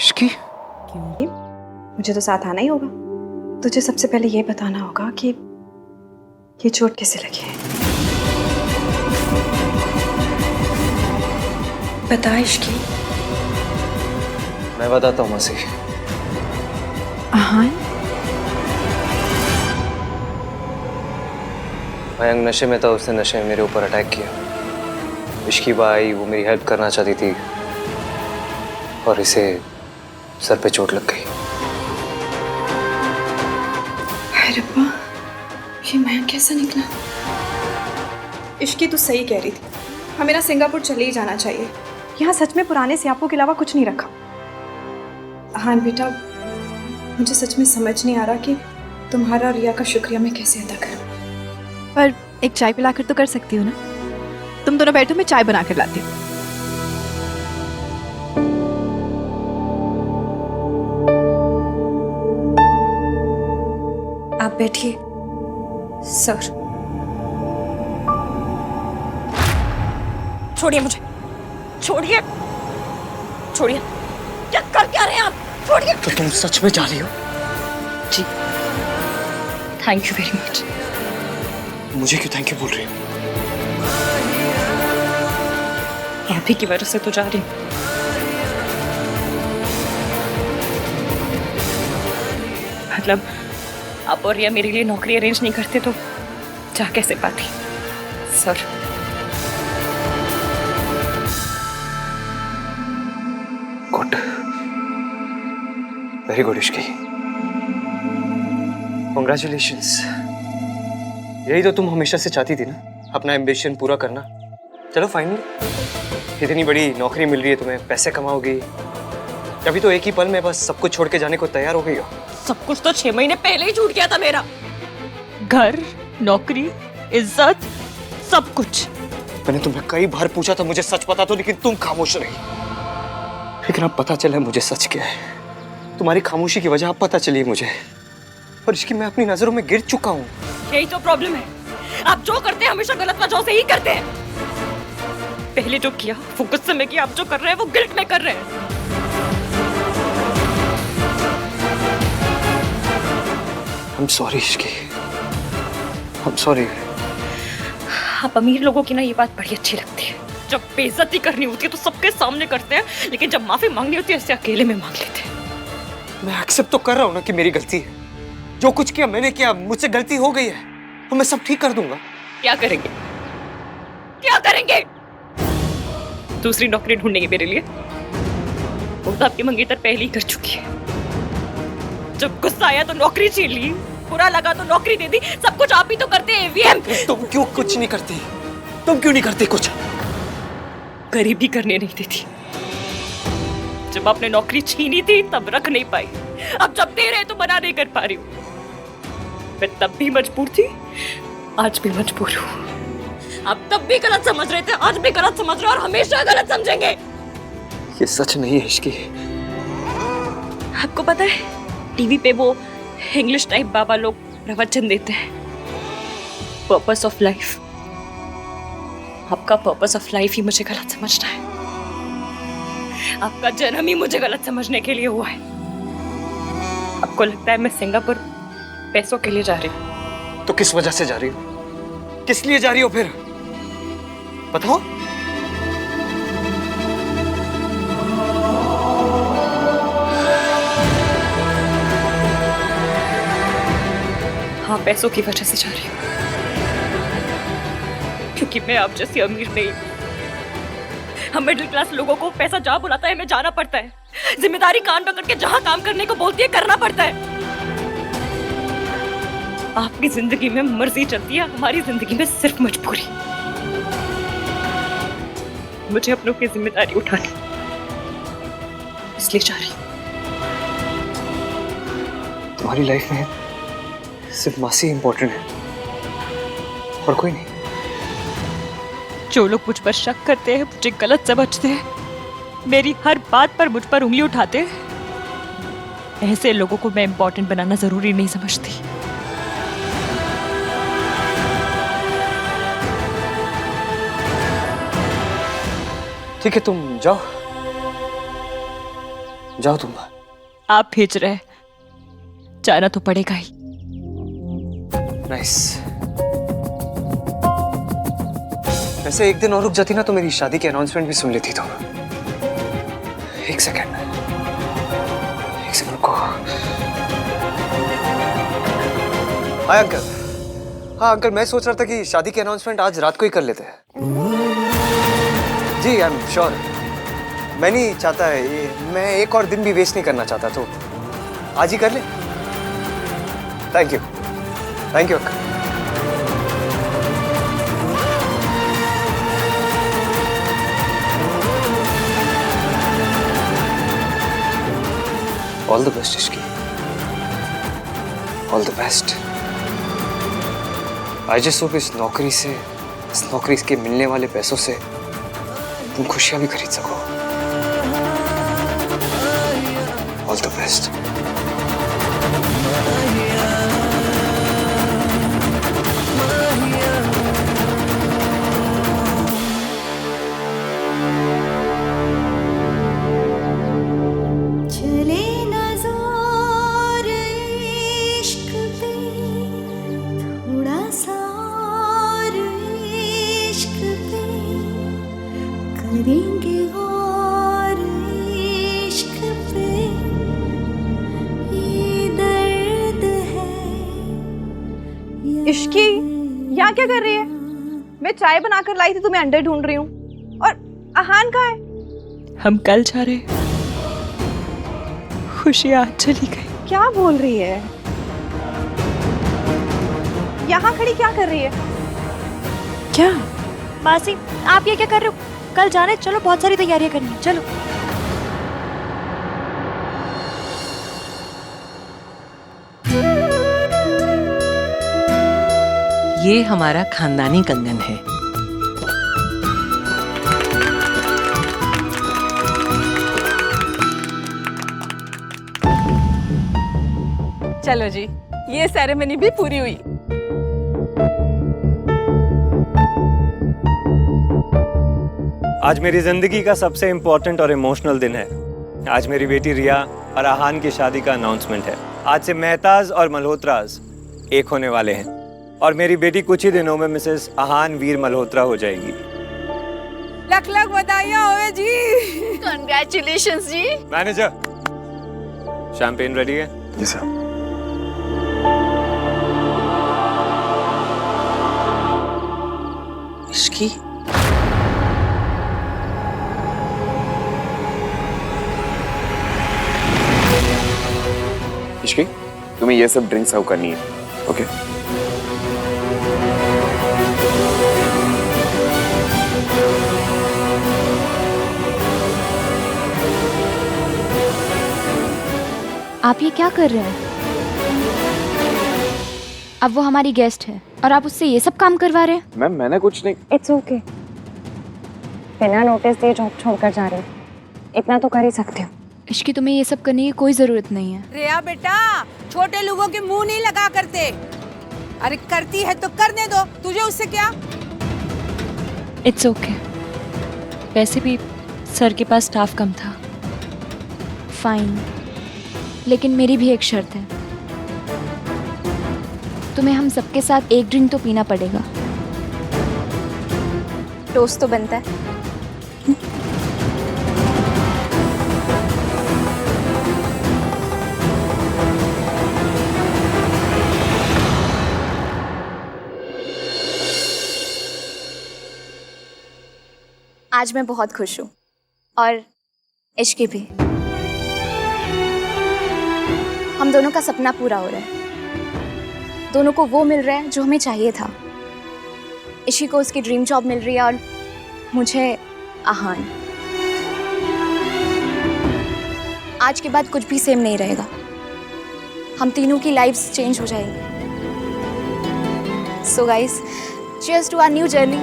इश्की, इश्की, मुझे तो साथ आना ही होगा। तुझे सबसे पहले ये बताना होगा कि ये चोट कैसे लगी है। बता इश्की। मैं बताता हूँ मासी। आहान, मयंक नशे में था, उसने नशे में मेरे ऊपर अटैक किया। इश्की बाई वो मेरी हेल्प करना चाहती थी और इसे सर पे चोट लग गई। हाय रब्बा, ये मैं कैसा निकला? इश्की तो सही कह रही थी, हमें ना सिंगापुर चले ही जाना चाहिए। यहाँ सच में पुराने सियापों के अलावा कुछ नहीं रखा। हाँ बेटा, मुझे सच में समझ नहीं आ रहा कि तुम्हारा और रिया का शुक्रिया मैं कैसे अदा करूं। पर एक चाय पिलाकर तो कर सकती हो ना? तुम दोनों बैठो, मैं चाय बना कर लाती हूँ। आप बैठिए सर। छोड़िए मुझे, छोड़िए, छोड़िए। क्या कर क्या रहे हैं आप? छोड़िए। तो तुम सच में जा रही हो? जी, थैंक यू वेरी मच। मुझे क्यों थैंक यू बोल रही हो? आप ही की वजह से तो जा रही हूँ। मतलब आप और रिया मेरे लिए नौकरी अरेंज नहीं करते तो जा कैसे पाती sir? Good, very good Ishki, congratulations. यही तो तुम हमेशा से चाहती थी ना, अपना एम्बिशन पूरा करना। चलो फाइनली इतनी बड़ी नौकरी मिल रही है तुम्हें, पैसे कमाओगी। अभी तो एक ही पल में बस सब कुछ छोड़ के जाने को तैयार हो गई हो। सब कुछ तो 6 महीने पहले ही छूट गया था मेरा। घर, नौकरी, इज्जत, सब कुछ। मैंने तुम्हें कई बार पूछा था मुझे सच पता तो, लेकिन तुम खामोश रही। लेकिन अब पता चला मुझे सच क्या है। तुम्हारी खामोशी की वजह अब पता चली मुझे, और इसकी मैं अपनी नजरों में गिर चुका हूँ। यही तो प्रॉब्लम है, आप जो करते हैं हमेशा गलत वजहों से ही करते हैं। पहले जो किया वो गुस्से में किया, आप जो कर रहे हैं वो गिल्ट में कर रहे हैं। I'm sorry Ishki, I'm sorry। आप अमीर लोगों की ना ये बात बड़ी अच्छी लगती है, जब बेइज्जती करनी होती है तो सबके सामने करते हैं, लेकिन जब माफी मांगनी होती है ऐसे अकेले में मांग लेते हैं। मैं एक्सेप्ट तो कर रहा हूँ ना कि मेरी गलती है। जो कुछ किया मैंने किया, मुझसे गलती हो गई है, तो मैं सब ठीक कर दूंगा। क्या करेंगे? क्या करेंगे? दूसरी नौकरी ढूंढेंगे मेरे लिए? वो तो आपकी मंगेतर पहले ही कर चुकी है। जब गुस्सा आया तो नौकरी छीन ली, बुरा लगा तो नौकरी दे दी। सब कुछ आप ही तो करते हैं एवीएम। तुम क्यों कुछ नहीं करती? तुम क्यों नहीं करती कुछ? गरीबी करने नहीं देती। जब आपने नौकरी छीनी थी तब रख नहीं पाई, अब जब दे रहे तो मना नहीं कर पा रही हूँ। मैं तब भी मजबूर थी, आज भी मजबूर हूँ। आप तब भी गलत समझ रहे थे, आज भी गलत समझ रहे हो और हमेशा गलत समझेंगे। ये सच नहीं है इश्की। आपको पता है टीवी पे वो इंग्लिश टाइप बाबा लोग प्रवचन देते हैं, पर्पस ऑफ लाइफ। आपका पर्पस ऑफ लाइफ ही मुझे गलत समझना है। आपका जन्म ही मुझे गलत समझने के लिए हुआ है। आपको लगता है मैं सिंगापुर पैसों के लिए जा रही हूँ? तो किस वजह से जा रही हो? किस लिए जा रही हो फिर? बताओ। हाँ, पैसों की वजह से जा रही हूँ, क्योंकि मैं आप जैसी अमीर नहीं। हम मिडिल क्लास लोगों को पैसा जहाँ बुलाता है हमें जाना पड़ता है। जिम्मेदारी कान पकड़ के जहाँ काम करने को बोलती है करना पड़ता है। आपकी जिंदगी में मर्जी चलती है, हमारी जिंदगी में सिर्फ मजबूरी। मुझे अपनों की जिम्मेदारी उठानी, इसलिए जा रही हूँ। तुम्हारी लाइफ में सिर्फ मासी इंपॉर्टेंट है और कोई नहीं। जो लोग मुझ पर शक करते हैं, मुझे गलत समझते हैं, मेरी हर बात पर मुझ पर उंगली उठाते हैं, ऐसे लोगों को मैं इंपॉर्टेंट बनाना जरूरी नहीं समझती। ठीक है, तुम जाओ, जाओ तुम। आप भेज रहे, जाना तो पड़ेगा ही। नाइस। वैसे एक दिन और रुक जाती ना तो मेरी शादी की अनाउंसमेंट भी सुन लेती। तो एक सेकंड रुको। Hi uncle. हाँ अंकल, मैं सोच रहा था कि शादी की अनाउंसमेंट आज रात को ही कर लेते हैं। जी आई एम श्योर। मैं नहीं चाहता है ये, मैं एक और दिन भी वेस्ट नहीं करना चाहता, तो आज ही कर ले। थैंक यू अक्का। All the best Ishki, all the best. I just hope इस नौकरी के मिलने वाले पैसों से तुम खुशियां भी खरीद सको। All the best. इश्की, यहाँ क्या कर रही है? मैं चाय बनाकर लाई थी, तुम्हें अंडे ढूंढ रही हूँ। और आहान कहाँ है? हम कल जा रहे। खुशी आज चली गई। क्या बोल रही है? यहाँ खड़ी क्या कर रही है? क्या मासी, आप ये क्या कर रहे हो? कल जाने, चलो बहुत सारी तैयारियां करनी है, चलो। ये हमारा खानदानी कंगन है। चलो जी, ये सेरेमनी भी पूरी हुई। आज मेरी जिंदगी का सबसे इम्पोर्टेंट और इमोशनल दिन है। आज मेरी बेटी रिया और आहान की शादी का अनाउंसमेंट है। आज से मेहताज और मल्होत्राज एक होने वाले हैं और मेरी बेटी कुछ ही दिनों में मिसेस आहान वीर मल्होत्रा हो जाएगी। लख लख बधाइयां होवे जी। Congratulations जी। मैनेजर, शैंपेन रेडी है? Yes sir. इश्की, इश्की, तुम्हें ये सब ड्रिंक सर्व करनी है, ओके? आप ये क्या कर रहे हैं? अब वो हमारी गेस्ट है और आप उससे ये सब काम करवा रहे हैं? मैम मैंने कुछ नहीं। It's okay. बिना नोटिस दिए जॉब छोड़कर जा रही हूँ, इतना तो कर ही सकती हूँ। इश्की, तुम्हें ये सब करने की कोई जरूरत नहीं है। रिया बेटा, छोटे लोगों के मुंह नहीं लगा करते। अरे करती है तो करने दो, तुझे उससे क्या? It's okay. वैसे भी सर के पास स्टाफ कम था। फाइन, लेकिन मेरी भी एक शर्त है। तुम्हें हम सबके साथ एक ड्रिंक तो पीना पड़ेगा। टोस्ट तो बनता है। आज मैं बहुत खुश हूँ और इश्की भी। हम दोनों का सपना पूरा हो रहा है। दोनों को वो मिल रहा है जो हमें चाहिए था। इश्की को उसकी ड्रीम जॉब मिल रही है और मुझे आहान। आज के बाद कुछ भी सेम नहीं रहेगा। हम तीनों की लाइफ्स चेंज हो जाएंगी। So guys, cheers to our new journey.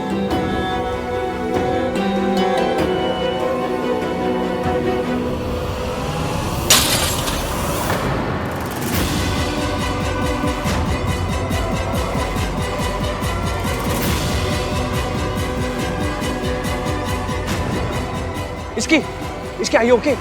इसकी आई ओके?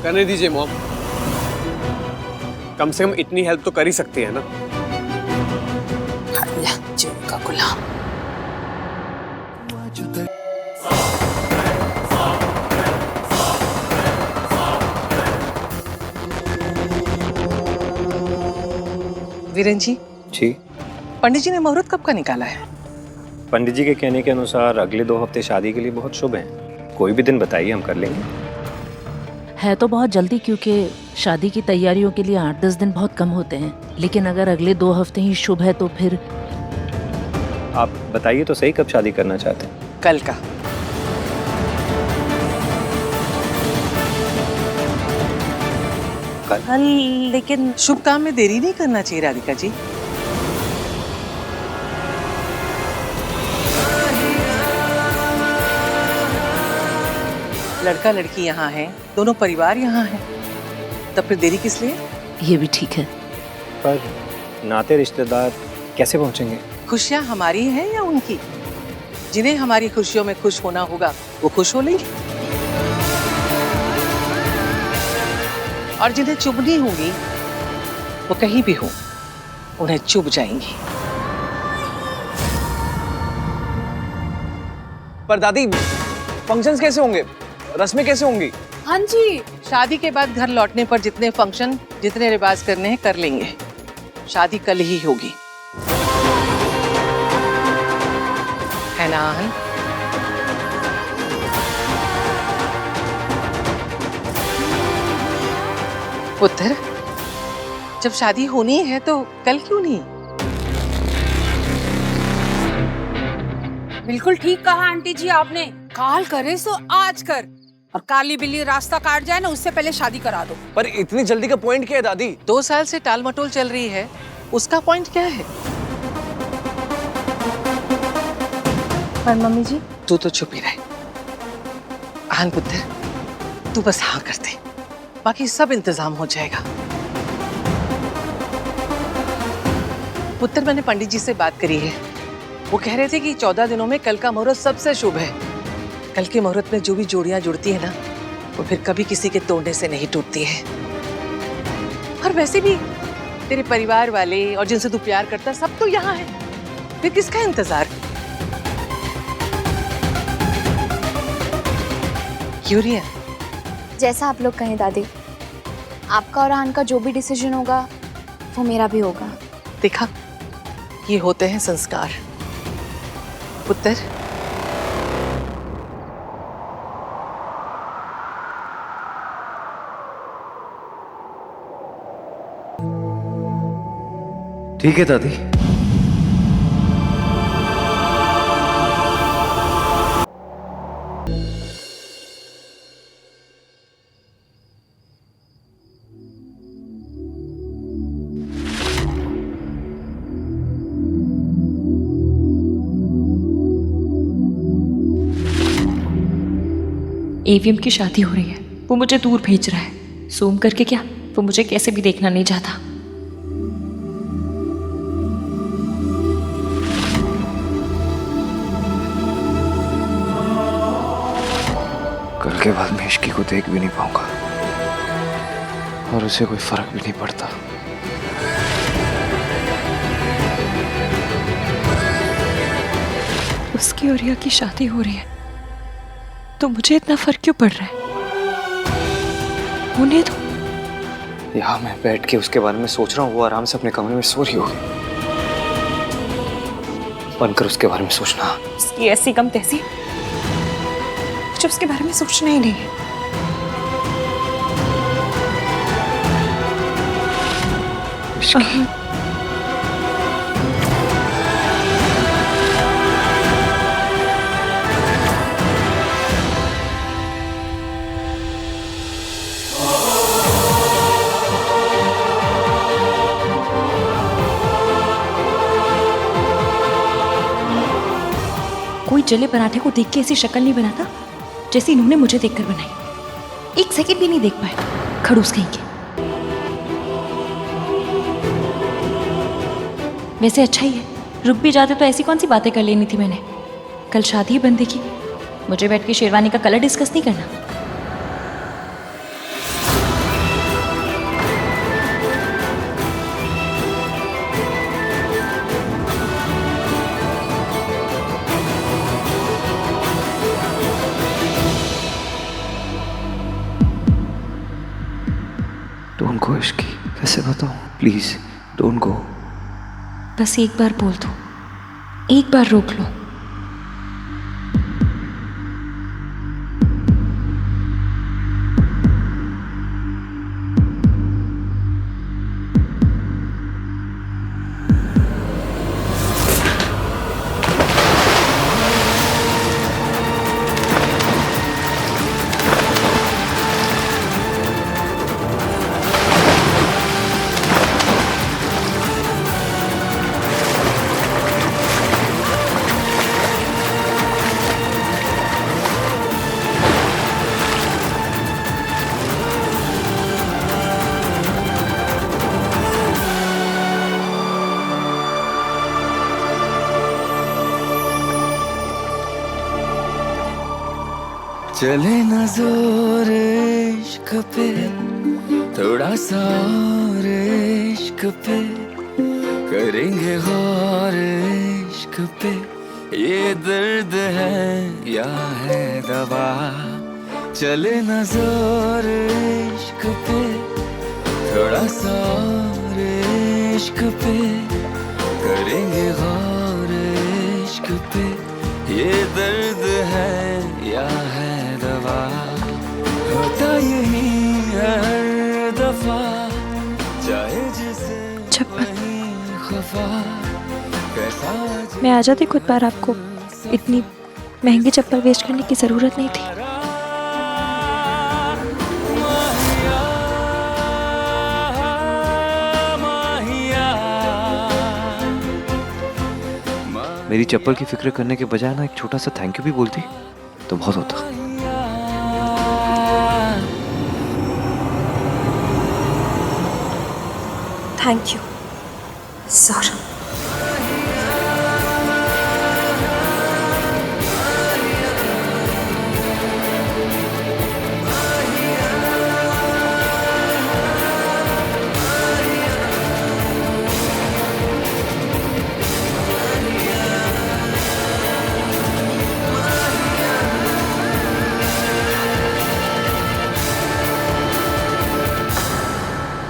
करने दीजिए मॉम, कम से कम इतनी हेल्प तो कर ही सकती है ना। जो का गुलाम। वीरेन जी, पंडित जी ने मुहूर्त कब का निकाला है? पंडित जी के कहने के अनुसार अगले 2 हफ्ते शादी के लिए बहुत शुभ हैं। कोई भी दिन बताइए, हम कर लेंगे। है तो बहुत जल्दी, क्योंकि शादी की तैयारियों के लिए 8-10 दिन बहुत कम होते हैं। लेकिन अगर अगले 2 हफ्ते ही शुभ है तो फिर आप बताइए तो सही, कब शादी करना चाहते हैं? कल का। कल? लेकिन शुभ काम में देरी नहीं करना चाहिए राधिका जी। लड़का लड़की यहाँ है, दोनों परिवार यहाँ है, तब फिर देरी किस लिए? ये भी ठीक है, पर नाते रिश्तेदार कैसे पहुँचेंगे? खुशियाँ हमारी हैं या उनकी? जिन्हें हमारी खुशियों में खुश होना होगा वो खुश हो लेंगे, और जिन्हें चुभनी होगी वो कहीं भी हो उन्हें चुभ जाएंगी। पर दादी, फंक्शंस कैसे होंगे, रस्में कैसे होंगी? हाँ जी, शादी के बाद घर लौटने पर जितने फंक्शन, जितने रिवाज करने हैं कर लेंगे। शादी कल ही होगी, है ना आहन? पुत्र, जब शादी होनी है तो कल क्यों नहीं? बिल्कुल ठीक कहा आंटी जी आपने। काल करे सो आज कर, और काली बिल्ली रास्ता काट जाए ना उससे पहले शादी करा दो। पर इतनी जल्दी का पॉइंट क्या है दादी? 2 साल से टाल मटोल चल रही है, उसका पॉइंट क्या है? पर मम्मी जी, तू तो चुप ही रहे। आहन पुत्र, तू बस हाँ कर दे, बाकी सब इंतजाम हो जाएगा। पुत्र, मैंने पंडित जी से बात करी है, वो कह रहे थे कि 14 दिनों में कल का मुहूर्त सबसे शुभ है। कल के मुहूर्त में जो भी जोड़ियां जुड़ती है ना, वो फिर कभी किसी के तोड़ने से नहीं टूटती है। और वैसे भी तेरे परिवार वाले और जिनसे तू प्यार करता सब तो यहाँ है, फिर किसका इंतजार? क्यों रिया? जैसा आप लोग कहें दादी, आपका और आहन का जो भी डिसीजन होगा वो मेरा भी होगा। देखा, ये होते हैं संस्कार। पुत्र, ठीक है दादी। एवीएम की शादी हो रही है, वो मुझे दूर भेज रहा है। सूम करके क्या, वो मुझे कैसे भी देखना नहीं चाहता। कल के बाद मैं इश्की को देख भी नहीं पाऊंगा और उसे कोई फर्क भी नहीं पड़ता। उसकी और रिया की शादी हो रही है तो मुझे इतना फर्क क्यों पड़ रहा है? होने दो। यहाँ मैं बैठ के उसके बारे में सोच रहा हूँ, वो आराम से अपने कमरे में सो रही होगी। बनकर उसके बारे में सोचना। उसकी ऐसी कम तैसी, मुझे उसके बारे में सोचना ही नहीं है। कोई जले पराठे को देख के ऐसी शक्ल नहीं बनाता जैसे इन्होंने मुझे देखकर बनाई। 1 सेकंड भी नहीं देख पाए, खड़ूस कहीं के। वैसे अच्छा ही है, रुक भी जाते तो ऐसी कौन सी बातें कर लेनी थी मैंने। कल शादी है बंदे की, मुझे बैठ के शेरवानी का कलर डिस्कस नहीं करना। Please don't go. बस एक बार बोल दो, एक बार रोक लो। चले न जोर इश्क पे, थोड़ा सा और इश्क पे, करेंगे गौर इश्क पे। ये दर्द है या है दवा, चले न जोर इश्क पे, थोड़ा सा और इश्क पे, करेंगे गौर इश्क पे। ये दर्द है या है दवा, होता यही है हर दफा, चाहे जिसे वही खफा। कैसा मैं आ जाती खुद बार, आपको इतनी महंगी चप्पल वेस्ट करने की जरूरत नहीं थी। मेरी चप्पल की फिक्र करने के बजाय ना एक छोटा सा थैंक यू भी बोलती तो बहुत होता। Thank you Saurabh.